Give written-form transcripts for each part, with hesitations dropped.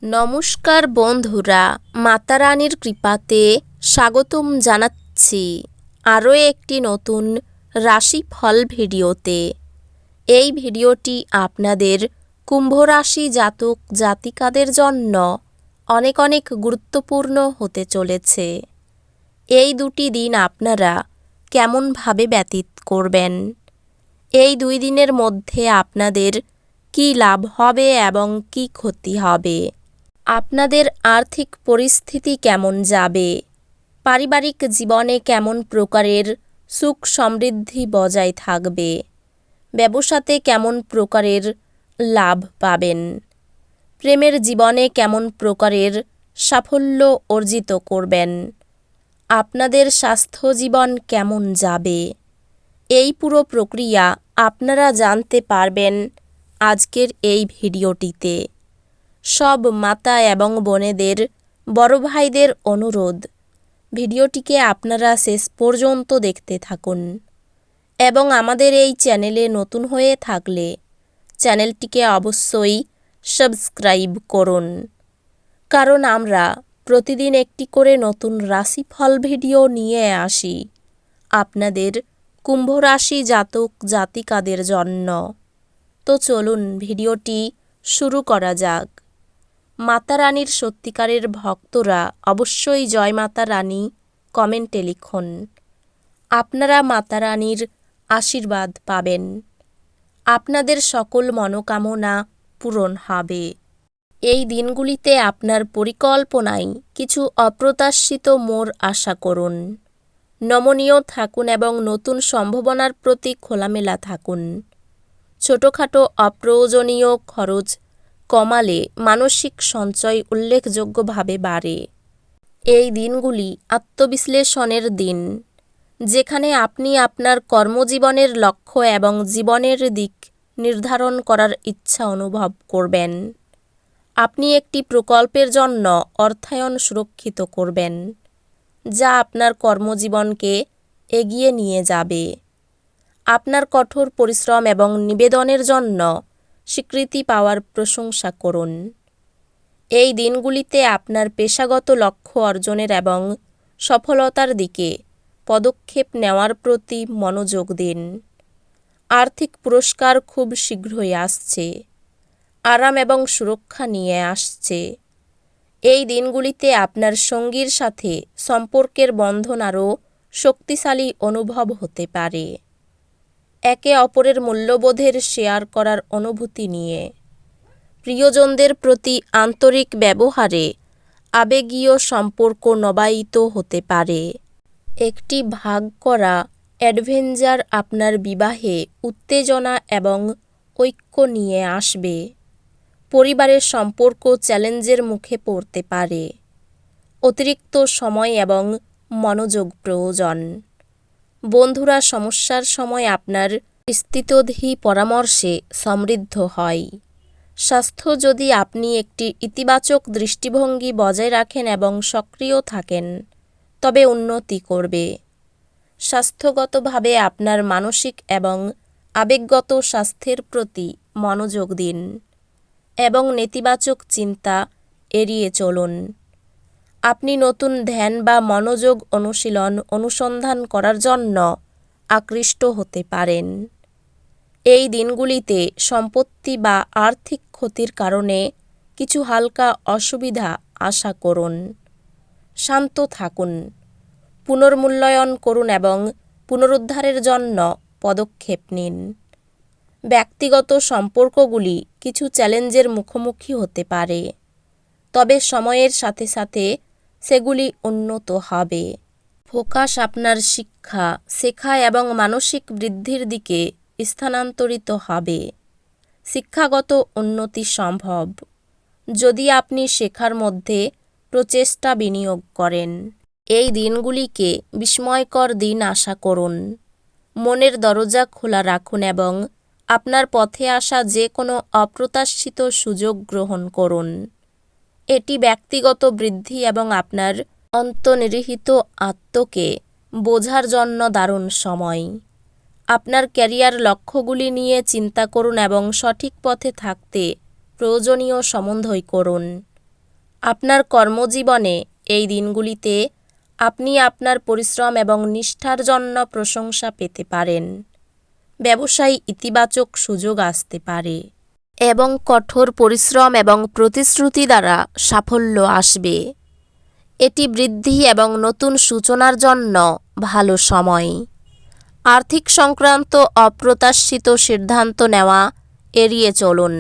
নমস্কার বন্ধুরা, মাতারানীর কৃপাতে স্বাগতম জানাচ্ছি আরও একটি নতুন রাশিফল ভিডিওতে। এই ভিডিওটি আপনাদের কুম্ভ রাশি জাতক জাতিকাদের জন্য অনেক অনেক গুরুত্বপূর্ণ হতে চলেছে। এই দুটি দিন আপনারা কেমনভাবে ব্যতীত করবেন, এই 2 দিনের মধ্যে আপনাদের কী লাভ হবে এবং কী ক্ষতি হবে, আপনাদের আর্থিক পরিস্থিতি কেমন যাবে, পারিবারিক জীবনে কেমন প্রকারের সুখ সমৃদ্ধি বজায় থাকবে, ব্যবসাতে কেমন প্রকারের লাভ পাবেন, প্রেমের জীবনে কেমন প্রকারের সাফল্য অর্জিত করবেন, আপনাদের স্বাস্থ্য জীবন কেমন যাবে, এই পুরো প্রক্রিয়া আপনারা জানতে পারবেন আজকের এই ভিডিওটিতে। সব মাতা এবং বোনেদের, বড় ভাইদের অনুরোধ, ভিডিওটিকে আপনারা শেষ পর্যন্ত দেখতে থাকুন এবং আমাদের এই চ্যানেলে নতুন হয়ে থাকলে চ্যানেলটিকে অবশ্যই সাবস্ক্রাইব করুন, কারণ আমরা প্রতিদিন একটি করে নতুন রাশিফল ভিডিও নিয়ে আসি আপনাদের কুম্ভ রাশি জাতক জাতিকাদের জন্য। তো চলুন ভিডিওটি শুরু করা যাক। মাতা রানীর সত্যিকারের ভক্তরা অবশ্যই জয় মাতা রানী কমেন্টে লিখুন। আপনারা মাতা রানীর আশীর্বাদ পাবেন, আপনাদের সকল মনোকামনা পূরণ হবে। এই দিনগুলিতে আপনার পরিকল্পনায় কিছু অপ্রত্যাশিত মোড় আশা করুন। নমনীয় থাকুন এবং নতুন সম্ভাবনার প্রতি খোলামেলা থাকুন। ছোটোখাটো অপ্রয়োজনীয় খরচ কমালে মানসিক সঞ্চয় উল্লেখযোগ্যভাবে বাড়ে। এই দিনগুলি আত্মবিশ্লেষণের দিন, যেখানে আপনি আপনার কর্মজীবনের লক্ষ্য এবং জীবনের দিক নির্ধারণ করার ইচ্ছা অনুভব করবেন। আপনি একটি প্রকল্পের জন্য অর্থায়ন সুরক্ষিত করবেন, যা আপনার কর্মজীবনকে এগিয়ে নিয়ে যাবে। আপনার কঠোর পরিশ্রম এবং নিবেদনের জন্য স্বীকৃতি পাওয়ার প্রশংসা করুন। এই দিনগুলিতে আপনার পেশাগত লক্ষ্য অর্জনের এবং সফলতার দিকে পদক্ষেপ নেওয়ার প্রতি মনোযোগ দিন। আর্থিক পুরস্কার খুব শীঘ্রই আসছে, আরাম এবং সুরক্ষা নিয়ে আসছে। এই দিনগুলিতে আপনার সঙ্গীর সাথে সম্পর্কের বন্ধন আরও শক্তিশালী অনুভব হতে পারে। একে অপরের মূল্যবোধের শেয়ার করার অনুভূতি নিয়ে প্রিয়জনদের প্রতি আন্তরিক ব্যবহারে আবেগীয় সম্পর্ক নবায়িত হতে পারে। একটি ভাগ করা অ্যাডভেঞ্চার আপনার বিবাহে উত্তেজনা এবং ঐক্য নিয়ে আসবে। পরিবারের সম্পর্ক চ্যালেঞ্জের মুখে পড়তে পারে। অতিরিক্ত সময় এবং মনোযোগ প্রয়োজন। বন্ধুরা সমস্যার সময় আপনার স্থিতধী পরামর্শে সমৃদ্ধ হয়। স্বাস্থ্য যদি আপনি একটি ইতিবাচক দৃষ্টিভঙ্গি বজায় রাখেন এবং সক্রিয় থাকেন, তবে উন্নতি করবে। স্বাস্থ্যগতভাবে আপনার মানসিক এবং আবেগগত স্বাস্থ্যের প্রতি মনোযোগ দিন এবং নেতিবাচক চিন্তা এড়িয়ে চলুন। আপনি নতুন ধ্যান বা মনোযোগ অনুশীলন অনুসন্ধান করার জন্য আকৃষ্ট হতে পারেন। এই দিনগুলিতে সম্পত্তি বা আর্থিক ক্ষতির কারণে কিছু হালকা অসুবিধা আশা করুন। শান্ত থাকুন, পুনর্মূল্যায়ন করুন এবং পুনরুদ্ধারের জন্য পদক্ষেপ নিন। ব্যক্তিগত সম্পর্কগুলি কিছু চ্যালেঞ্জের মুখোমুখি হতে পারে, তবে সময়ের সাথে সাথে সেগুলি উন্নত হবে। ফোকাস আপনার শিক্ষা, শেখা এবং মানসিক বৃদ্ধির দিকে স্থানান্তরিত হবে। শিক্ষাগত উন্নতি সম্ভব যদি আপনি শেখার মধ্যে প্রচেষ্টা বিনিয়োগ করেন। এই দিনগুলিকে বিস্ময়কর দিন আশা করুন। মনের দরজা খোলা রাখুন এবং আপনার পথে আসা যে কোনো অপ্রত্যাশিত সুযোগ গ্রহণ করুন। এটি ব্যক্তিগত বৃদ্ধি এবং আপনার অন্তর্নিহিত আত্মকে বোঝার জন্য দারুণ সময়। আপনার ক্যারিয়ার লক্ষ্যগুলি নিয়ে চিন্তা করুন এবং সঠিক পথে থাকতে প্রয়োজনীয় সমন্বয় করুন। আপনার কর্মজীবনে এই দিনগুলিতে আপনি আপনার পরিশ্রম এবং নিষ্ঠার জন্য প্রশংসা পেতে পারেন। ব্যবসায় ইতিবাচক সুযোগ আসতে পারে এবং কঠোর পরিশ্রম এবং প্রতিশ্রুতি দ্বারা সাফল্য আসবে। এটি বৃদ্ধি এবং নতুন সূচনার জন্য ভালো সময়। আর্থিক সংক্রান্ত অপ্রত্যাশিত সিদ্ধান্ত নেওয়া এড়িয়ে চলুন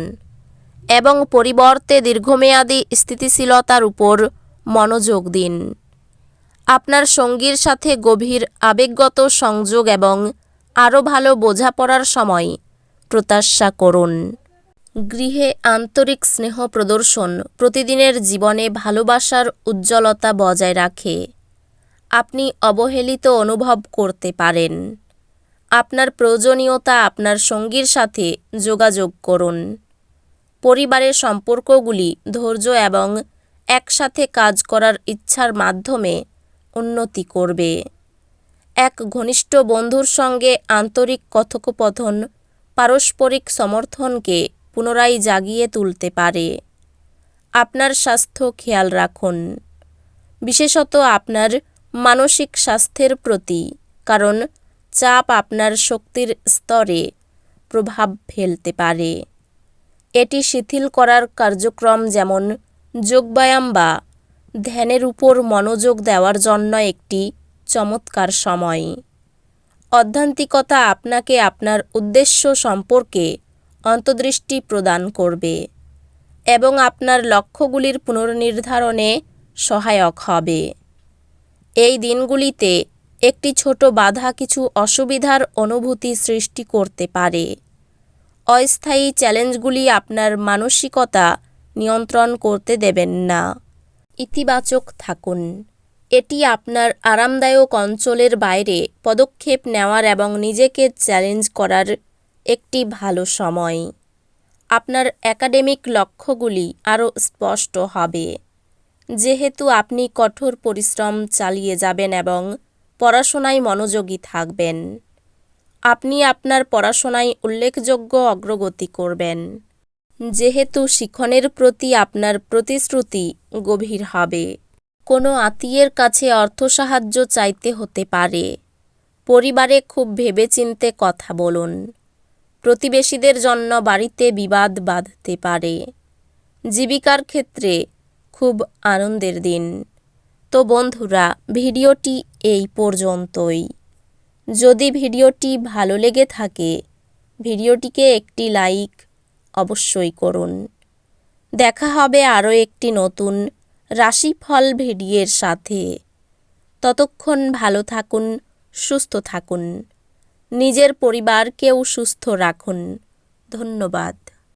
এবং পরিবর্তে দীর্ঘমেয়াদী স্থিতিশীলতার উপর মনোযোগ দিন। আপনার সঙ্গীর সাথে গভীর আবেগগত সংযোগ এবং আরও ভালো বোঝাপড়ার সময় প্রত্যাশা করুন। গৃহে আন্তরিক স্নেহ প্রদর্শন প্রতিদিনের জীবনে ভালোবাসার উজ্জ্বলতা বজায় রাখে। আপনি অবহেলিত অনুভব করতে পারেন। আপনার প্রয়োজনীয়তা আপনার সঙ্গীর সাথে যোগাযোগ করুন। পরিবারের সম্পর্কগুলি ধৈর্য এবং একসাথে কাজ করার ইচ্ছার মাধ্যমে উন্নতি করবে। এক ঘনিষ্ঠ বন্ধুর সঙ্গে আন্তরিক কথোপকথন পারস্পরিক সমর্থনকে পুনরায় জাগিয়ে তুলতে পারে। আপনার স্বাস্থ্য খেয়াল রাখুন, বিশেষত আপনার মানসিক স্বাস্থ্যের প্রতি, কারণ চাপ আপনার শক্তির স্তরে প্রভাব ফেলতে পারে। এটি শিথিল করার কার্যক্রম যেমন যোগব্যায়াম বা ধ্যানের উপর মনোযোগ দেওয়ার জন্য একটি চমৎকার সময়। অধ্যাত্মিকতা আপনাকে আপনার উদ্দেশ্য সম্পর্কে অন্তর্দৃষ্টি প্রদান করবে এবং আপনার লক্ষ্যগুলির পুনর্নির্ধারণে সহায়ক হবে। এই দিনগুলিতে একটি ছোট বাধা কিছু অসুবিধার অনুভূতি সৃষ্টি করতে পারে। অস্থায়ী চ্যালেঞ্জগুলি আপনার মানসিকতা নিয়ন্ত্রণ করতে দেবেন না। ইতিবাচক থাকুন। এটি আপনার আরামদায়ক অঞ্চলের বাইরে পদক্ষেপ নেওয়ার এবং নিজেকে চ্যালেঞ্জ করার একটি ভালো সময়। আপনার একাডেমিক লক্ষ্যগুলি আরও স্পষ্ট হবে, যেহেতু আপনি কঠোর পরিশ্রম চালিয়ে যাবেন এবং পড়াশোনায় মনোযোগী থাকবেন। আপনি আপনার পড়াশোনায় উল্লেখযোগ্য অগ্রগতি করবেন, যেহেতু শিক্ষণের প্রতি আপনার প্রতিশ্রুতি গভীর হবে। কোনো আত্মীয়ের কাছে অর্থ সাহায্য চাইতে হতে পারে। পরিবারে খুব ভেবেচিন্তে কথা বলুন। প্রতিবেশীদের জন্য বাড়িতে বিবাদ বাধতে পারে। জীবিকার ক্ষেত্রে খুব আনন্দের দিন। তো বন্ধুরা, ভিডিওটি এই পর্যন্তই। যদি ভিডিওটি ভালো লেগে থাকে, ভিডিওটিকে একটি লাইক অবশ্যই করুন। দেখা হবে আরও একটি নতুন রাশিফল ভিডিওর সাথে। ততক্ষণ ভালো থাকুন, সুস্থ থাকুন, নিজের পরিবারকেও সুস্থ রাখুন। ধন্যবাদ।